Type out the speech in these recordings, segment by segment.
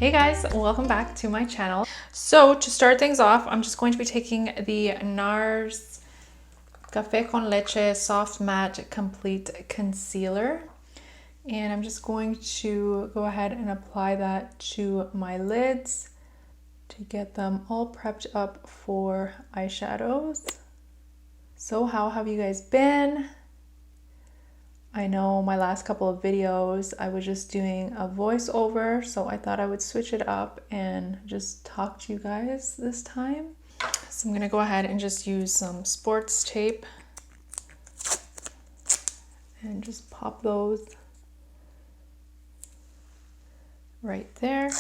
Hey guys, welcome back to my channel. So to start things off, I'm just going to be taking the NARS Café con Leche Soft Matte Complete Concealer. And I'm just going to go ahead and apply that to my lids to get them all prepped up for eyeshadows. So how have you guys been? I know my last couple of videos I was just doing a voiceover, so I thought I would switch it up and just talk to you guys this time. So I'm gonna go ahead and just use some sports tape and just pop those right there.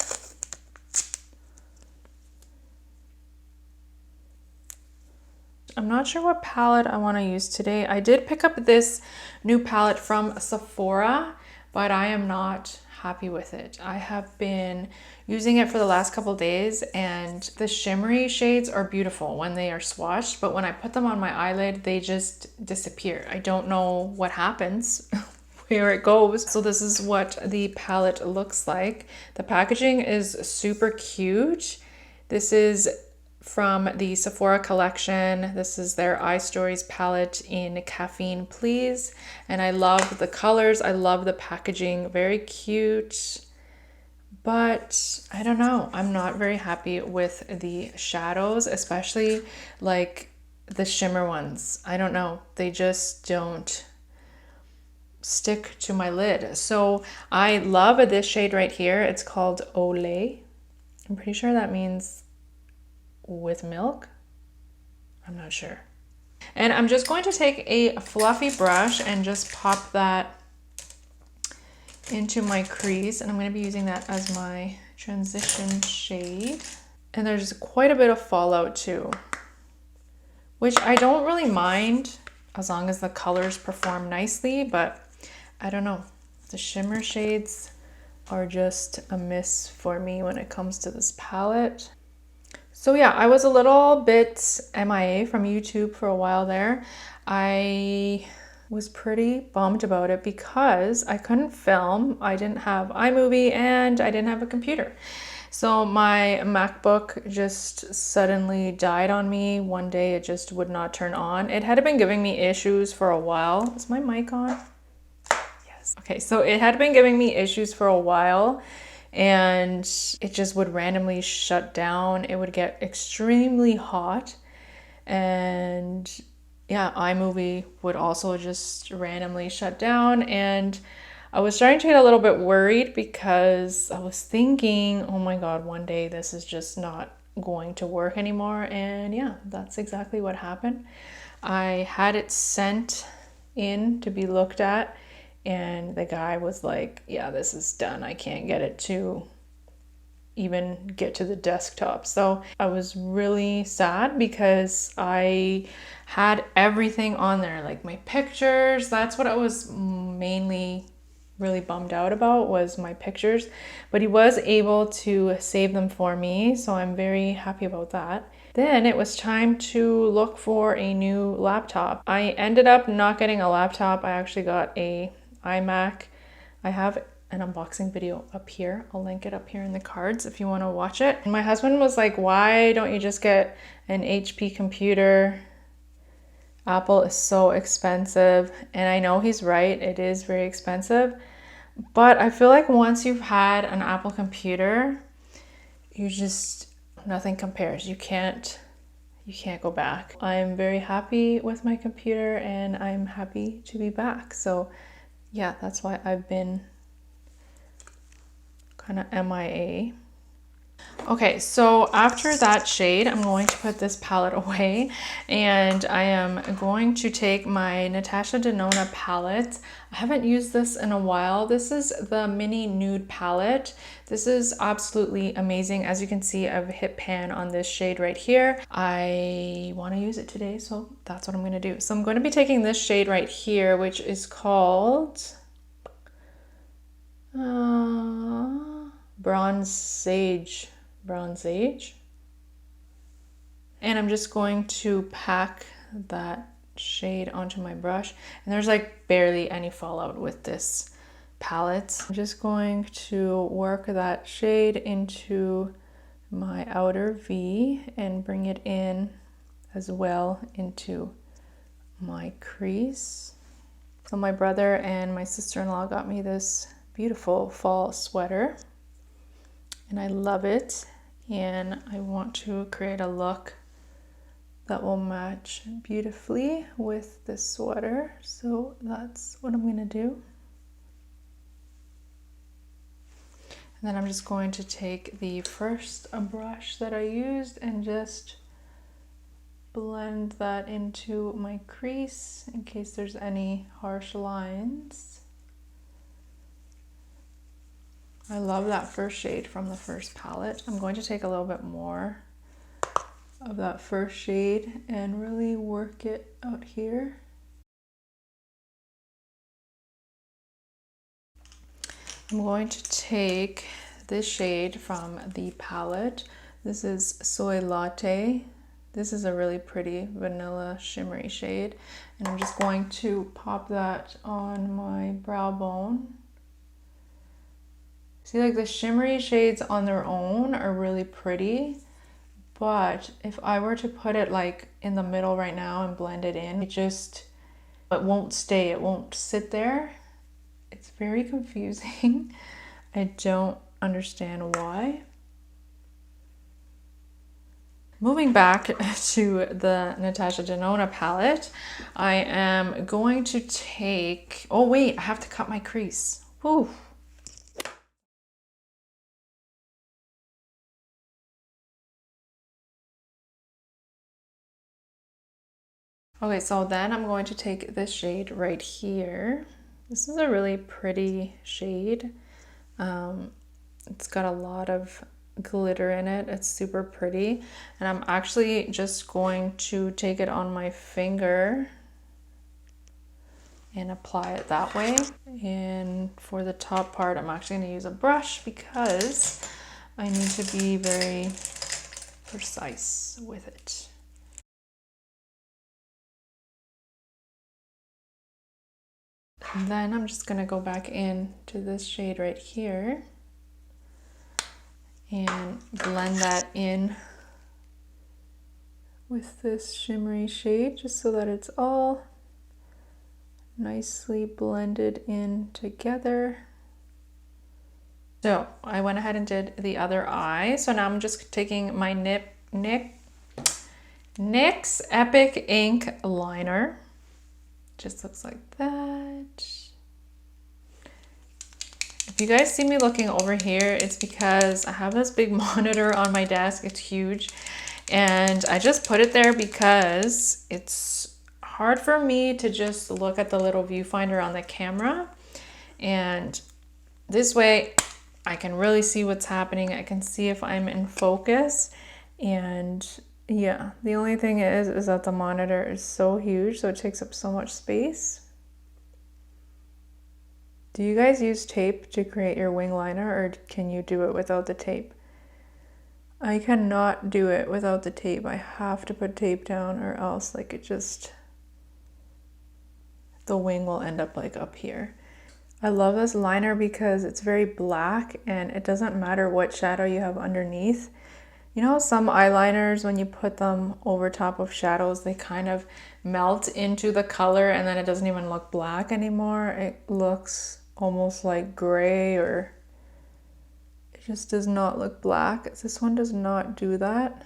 I'm not sure what palette I want to use today. I did pick up this new palette from Sephora, but I am not happy with it. I have been using it for the last couple days and the shimmery shades are beautiful when they are swatched, but when I put them on my eyelid, they just disappear. I don't know what happens, where it goes. So this is what the palette looks like. The packaging is super cute. This is from the Sephora collection. This is their Eye Stories palette in Caffeine Please. And I love the colors. I love the packaging. Very cute. But I don't know. I'm not very happy with the shadows, especially like the shimmer ones. I don't know. They just don't stick to my lid. So I love this shade right here. It's called Olay. I'm pretty sure that means with milk. I'm not sure. And I'm just going to take a fluffy brush and just pop that into my crease, and I'm going to be using that as my transition shade. And there's quite a bit of fallout too, which I don't really mind as long as the colors perform nicely, but I don't know. The shimmer shades are just a miss for me when it comes to this palette. So yeah, I was a little bit MIA from YouTube for a while there. I was pretty bummed about it because I couldn't film. I didn't have iMovie and I didn't have a computer. So my MacBook just suddenly died on me. One day it just would not turn on. It had been giving me issues for a while. Is my mic on? Yes. Okay, so it had been giving me issues for a while, and it just would randomly shut down. It would get extremely hot, and yeah, iMovie would also just randomly shut down. And I was starting to get a little bit worried because I was thinking, oh my God, one day this is just not going to work anymore. And yeah, that's exactly what happened. I had it sent in to be looked at, and the guy was like, yeah, this is done. I can't get it to even get to the desktop. So I was really sad because I had everything on there, like my pictures. That's what I was mainly really bummed out about, was my pictures. But he was able to save them for me, so I'm very happy about that. Then it was time to look for a new laptop. I ended up not getting a laptop. I actually got a iMac. I have an unboxing video up here. I'll link it up here in the cards if you want to watch it. And my husband was like, why don't you just get an HP computer? Apple is so expensive. And I know he's right. It is very expensive. But I feel like once you've had an Apple computer, you just, nothing compares. You can't go back. I'm very happy with my computer and I'm happy to be back. So yeah, that's why I've been kind of MIA. Okay, so after that shade, I'm going to put this palette away, and I am going to take my Natasha Denona palette. I haven't used this in a while. This is the mini nude palette. This is absolutely amazing. As you can see, I've hit pan on this shade right here. I want to use it today, so that's what I'm going to do. So I'm going to be taking this shade right here, which is called Bronze Sage. And I'm just going to pack that shade onto my brush. And there's like barely any fallout with this palettes. I'm just going to work that shade into my outer V and bring it in as well into my crease. So my brother and my sister-in-law got me this beautiful fall sweater and I love it, and I want to create a look that will match beautifully with this sweater. So that's what I'm going to do. And then I'm just going to take the first brush that I used and just blend that into my crease in case there's any harsh lines. I love that first shade from the first palette. I'm going to take a little bit more of that first shade and really work it out here. I'm going to take this shade from the palette. This is Soy Latte. This is a really pretty vanilla shimmery shade, and I'm just going to pop that on my brow bone. See, like the shimmery shades on their own are really pretty, but if I were to put it like in the middle right now and blend it in, it won't stay, it won't sit there. It's very confusing. I don't understand why. Moving back to the Natasha Denona palette, I am going to take, oh wait, I have to cut my crease. Whew. Okay, so then I'm going to take this shade right here. This is a really pretty shade. It's got a lot of glitter in it. It's super pretty. And I'm actually just going to take it on my finger and apply it that way. And for the top part, I'm actually going to use a brush because I need to be very precise with it. And then I'm just going to go back in to this shade right here and blend that in with this shimmery shade just so that it's all nicely blended in together. So I went ahead and did the other eye. So now I'm just taking my NYX Epic Ink liner. Just looks like that. If you guys see me looking over here, it's because I have this big monitor on my desk. It's huge. And I just put it there because it's hard for me to just look at the little viewfinder on the camera. And this way I can really see what's happening. I can see if I'm in focus. And yeah, the only thing is that the monitor is so huge, so it takes up so much space. Do you guys use tape to create your wing liner, or can you do it without the tape? I cannot do it without the tape. I have to put tape down or else like it just, the wing will end up like up here. I love this liner because it's very black and it doesn't matter what shadow you have underneath. You know, some eyeliners, when you put them over top of shadows, they kind of melt into the color and then it doesn't even look black anymore. It looks almost like gray, or it just does not look black. This one does not do that.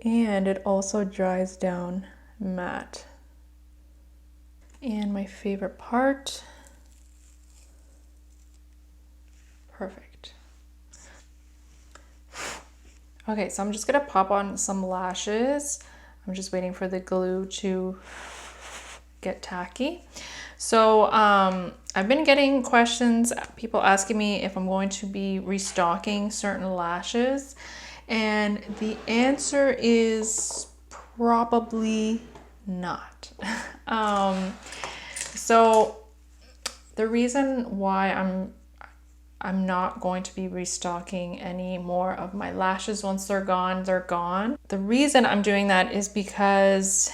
And it also dries down matte. And my favorite part, perfect. Okay, so I'm just gonna pop on some lashes. I'm just waiting for the glue to get tacky. So I've been getting questions, people asking me if I'm going to be restocking certain lashes, and the answer is probably not. So the reason why I'm not going to be restocking any more of my lashes once they're gone, they're gone. The reason I'm doing that is because,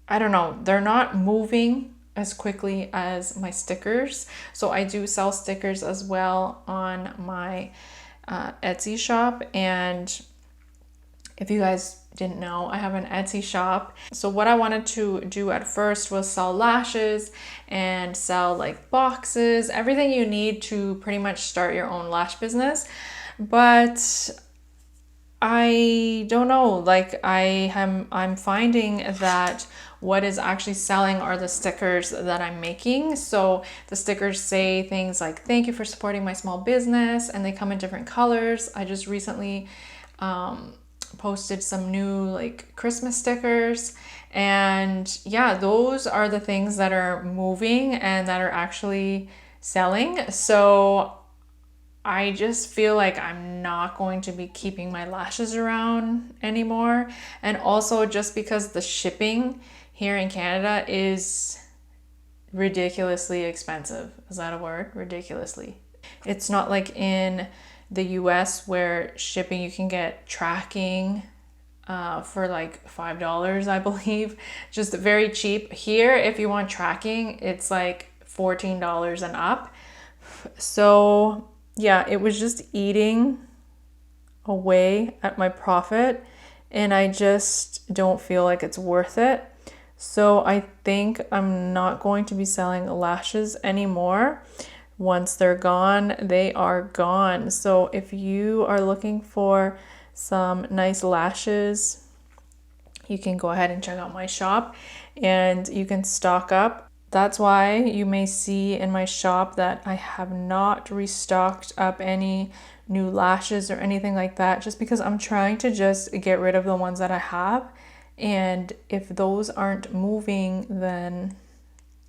I don't know, they're not moving as quickly as my stickers. So I do sell stickers as well on my Etsy shop. And if you guys didn't know, I have an Etsy shop. So what I wanted to do at first was sell lashes and sell like boxes, everything you need to pretty much start your own lash business. But I don't know, like I'm finding that what is actually selling are the stickers that I'm making. So the stickers say things like, thank you for supporting my small business, and they come in different colors. I just recently posted some new like Christmas stickers, and yeah, those are the things that are moving and that are actually selling. So I just feel like I'm not going to be keeping my lashes around anymore. And also just because the shipping here in Canada is ridiculously expensive. Is that a word? Ridiculously. It's not like in the US where shipping, you can get tracking for like $5, I believe. Just very cheap. Here, if you want tracking, it's like $14 and up. So yeah, it was just eating away at my profit, and I just don't feel like it's worth it. So I think I'm not going to be selling lashes anymore. Once they're gone, they are gone. So if you are looking for some nice lashes, you can go ahead and check out my shop and you can stock up. That's why you may see in my shop that I have not restocked up any new lashes or anything like that, just because I'm trying to just get rid of the ones that I have. And if those aren't moving, then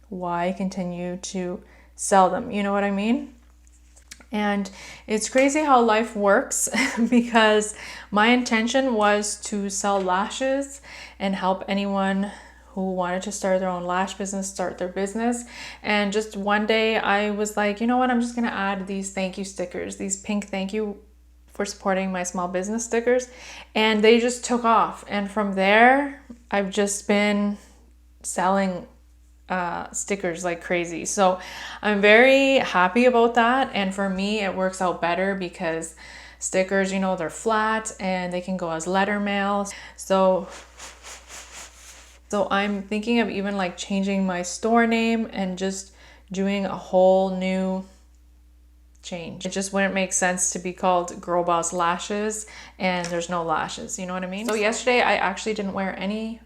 why continue to sell them? You know what I mean? And it's crazy how life works because my intention was to sell lashes and help anyone who wanted to start their own lash business, start their business. And just one day I was like, you know what, I'm just gonna add these thank you stickers, these pink thank you for supporting my small business stickers. And they just took off. And from there, I've just been selling stickers like crazy. So I'm very happy about that. And for me, it works out better because stickers, you know, they're flat and they can go as letter mail. So I'm thinking of even like changing my store name and just doing a whole new change. It just wouldn't make sense to be called Girl Boss Lashes and there's no lashes, you know what I mean? So yesterday I actually didn't wear any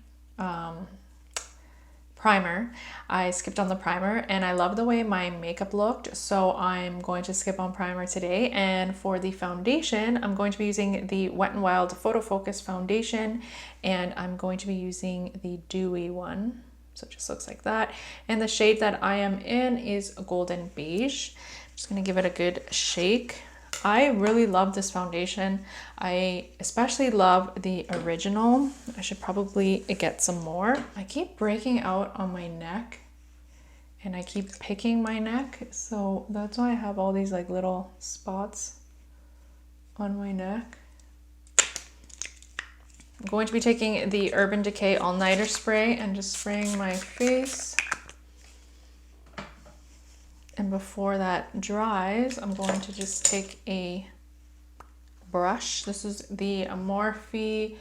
primer. I skipped on the primer and I love the way my makeup looked, so I'm going to skip on primer today. And for the foundation, I'm going to be using the Wet n Wild Photo Focus foundation, and I'm going to be using the dewy one. So it just looks like that. And the shade that I am in is Golden Beige. I'm just gonna give it a good shake. I really love this foundation. I especially love the original. I should probably get some more. I keep breaking out on my neck and I keep picking my neck. So that's why I have all these like little spots on my neck. I'm going to be taking the Urban Decay All Nighter Spray and just spraying my face. And before that dries, I'm going to just take a brush. This is the Morphe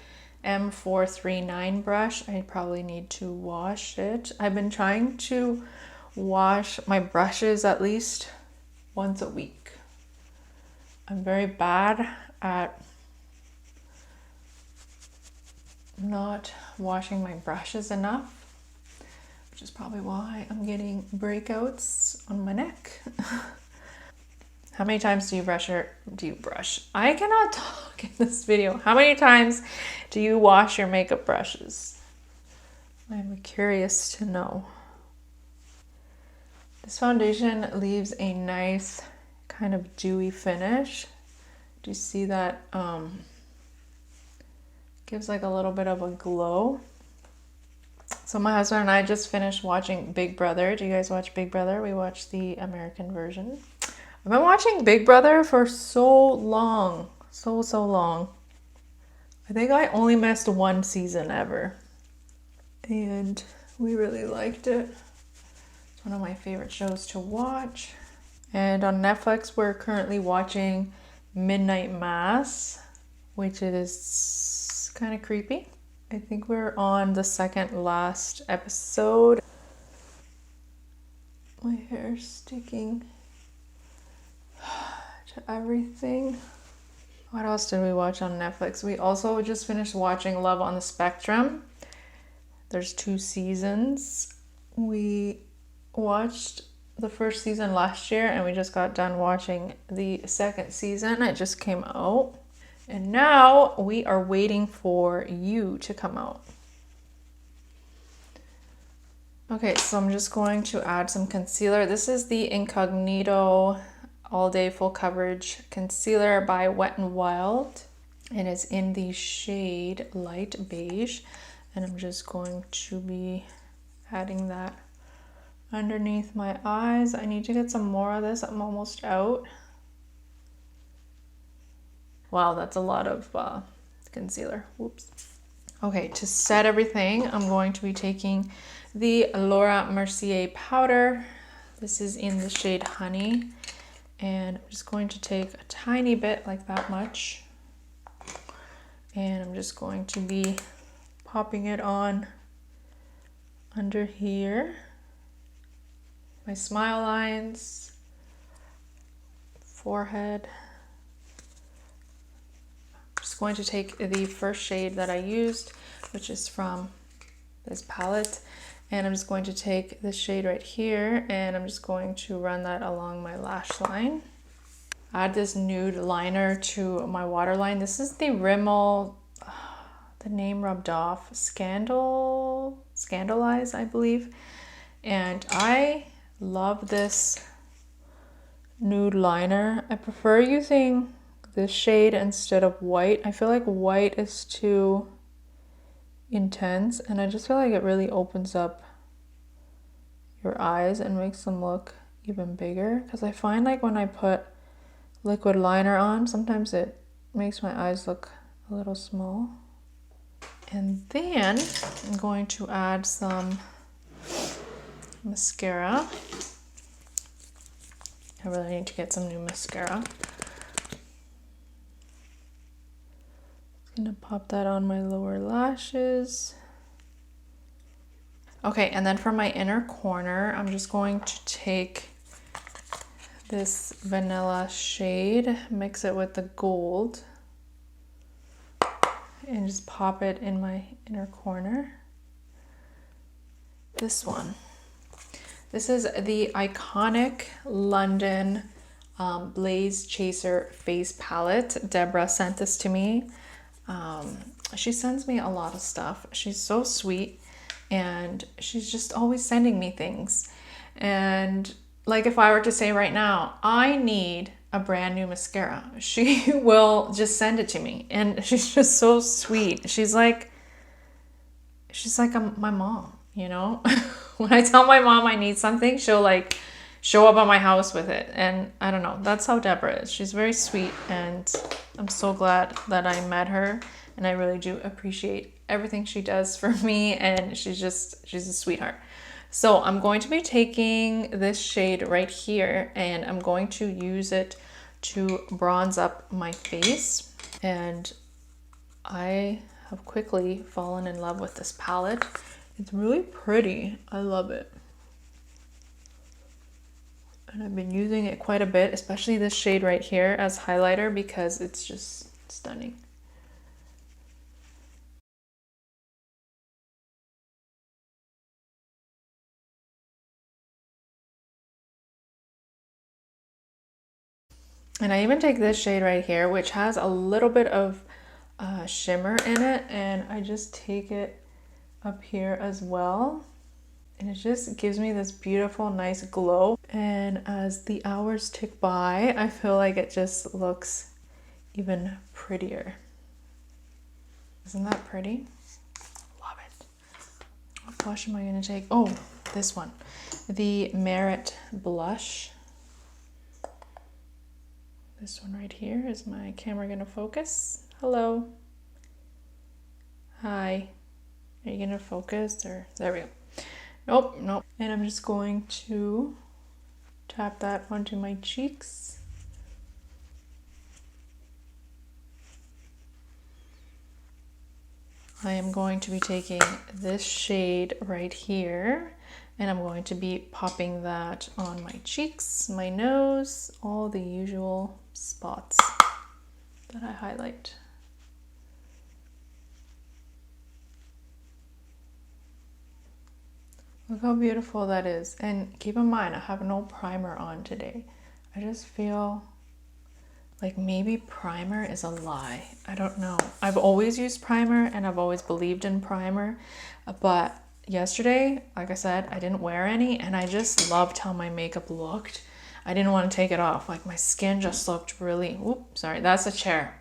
M439 brush. I probably need to wash it. I've been trying to wash my brushes at least once a week. I'm very bad at not washing my brushes enough, which is probably why I'm getting breakouts on my neck. How many times do you brush? I cannot talk in this video. How many times do you wash your makeup brushes? I'm curious to know. This foundation leaves a nice kind of dewy finish. Do you see that? Gives like a little bit of a glow. So my husband and I just finished watching Big Brother. Do you guys watch Big Brother? We watched the American version. I've been watching Big Brother for so long. So long. I think I only missed one season ever. And we really liked it. one of my favorite shows to watch. And on Netflix, we're currently watching Midnight Mass, which is kind of creepy. I think we're on the second last episode. My hair's sticking to everything. What else did we watch on Netflix? We also just finished watching Love on the Spectrum. There's 2 seasons. We watched the first season last year and we just got done watching the second season. It just came out. And now we are waiting for You to come out. Okay, so I'm just going to add some concealer. This is the Incognito All Day Full Coverage Concealer by Wet n Wild. And it's in the shade Light Beige. And I'm just going to be adding that underneath my eyes. I need to get some more of this. I'm almost out. Wow, that's a lot of concealer. Whoops. Okay, to set everything, I'm going to be taking the Laura Mercier powder. This is in the shade Honey. And I'm just going to take a tiny bit, like that much. And I'm just going to be popping it on under here. My smile lines, forehead. I'm just going to take the first shade that I used, which is from this palette. And I'm just going to take this shade right here and I'm just going to run that along my lash line. Add this nude liner to my waterline. This is the Rimmel, the name rubbed off, Scandalize, I believe. And I love this nude liner. I prefer using this shade instead of white. I feel like white is too intense and I just feel like it really opens up your eyes and makes them look even bigger, because I find like when I put liquid liner on, sometimes it makes my eyes look a little small. And then I'm going to add some mascara. I really need to get some new mascara. Gonna pop that on my lower lashes. Okay, and then for my inner corner, I'm just going to take this vanilla shade, mix it with the gold, and just pop it in my inner corner. This one. This is the iconic London Blaze Chaser Face Palette. Deborah sent this to me. She sends me a lot of stuff. She's so sweet and she's just always sending me things. And like if I were to say right now, I need a brand new mascara, she will just send it to me. And she's just so sweet. She's like my mom, you know? When I tell my mom I need something, she'll like show up at my house with it. And I don't know, that's how Deborah is. She's very sweet and I'm so glad that I met her. And I really do appreciate everything she does for me. And she's a sweetheart. So I'm going to be taking this shade right here and I'm going to use it to bronze up my face. And I have quickly fallen in love with this palette. It's really pretty. I love it. And I've been using it quite a bit, especially this shade right here as highlighter because it's just stunning. And I even take this shade right here, which has a little bit of shimmer in it, and I just take it up here as well. And it just gives me this beautiful, nice glow. And as the hours tick by, I feel like it just looks even prettier. Isn't that pretty? Love it. What blush am I gonna take? Oh, this one. The Merit Blush. This one right here. Is my camera gonna focus? Hello. Hi. Are you gonna focus? Or there we go. Nope, nope. And I'm just going to tap that onto my cheeks. I am going to be taking this shade right here, and I'm going to be popping that on my cheeks, my nose, all the usual spots that I highlight. Look how beautiful that is. And keep in mind, I have no primer on today. I just feel like maybe primer is a lie. I don't know. I've always used primer and I've always believed in primer, but yesterday, like I said, I didn't wear any and I just loved how my makeup looked. I didn't want to take it off. Like my skin just looked really, whoops, sorry, that's a chair.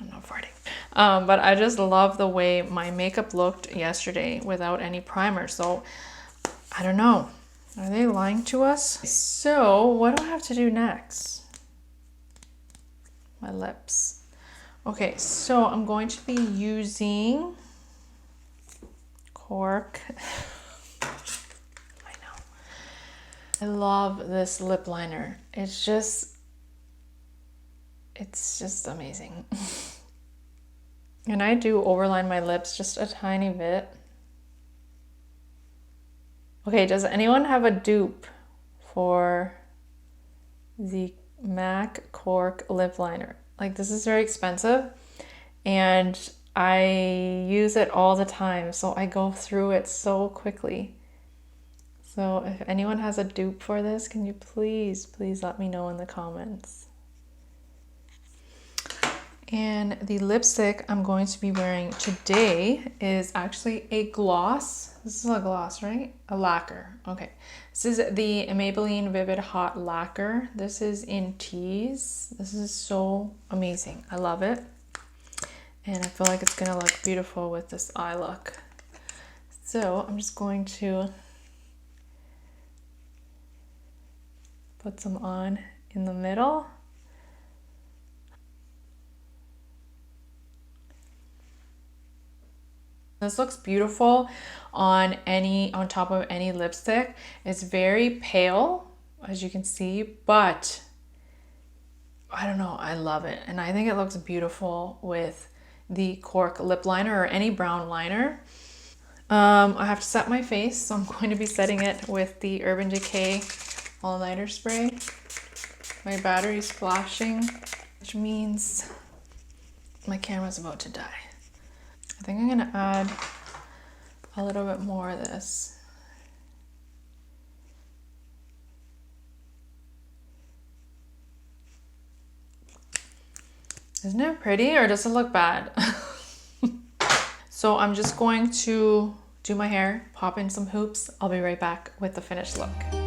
I'm not farting. But I just love the way my makeup looked yesterday without any primer. So I don't know. Are they lying to us? So what do I have to do next? My lips. Okay, so I'm going to be using Cork. I know. I love this lip liner. It's just amazing. And I do overline my lips just a tiny bit. Okay, does anyone have a dupe for the MAC Cork lip liner? Like, this is very expensive and I use it all the time, so I go through it so quickly. So if anyone has a dupe for this, can you please let me know in the comments. And the lipstick I'm going to be wearing today is actually a gloss. This is a gloss, right? A lacquer. Okay. This is the Maybelline Vivid Hot Lacquer. This is in Tease. This is so amazing. I love it. And I feel like it's gonna look beautiful with this eye look. So I'm just going to put some on in the middle. This looks beautiful on top of any lipstick. It's very pale, as you can see, but I don't know, I love it. And I think it looks beautiful with the Cork lip liner or any brown liner. I have to set my face, so I'm going to be setting it with the Urban Decay All Nighter Spray. My battery's flashing, which means my camera's about to die. I think I'm gonna add a little bit more of this. Isn't it pretty, or does it look bad? So I'm just going to do my hair, pop in some hoops. I'll be right back with the finished look.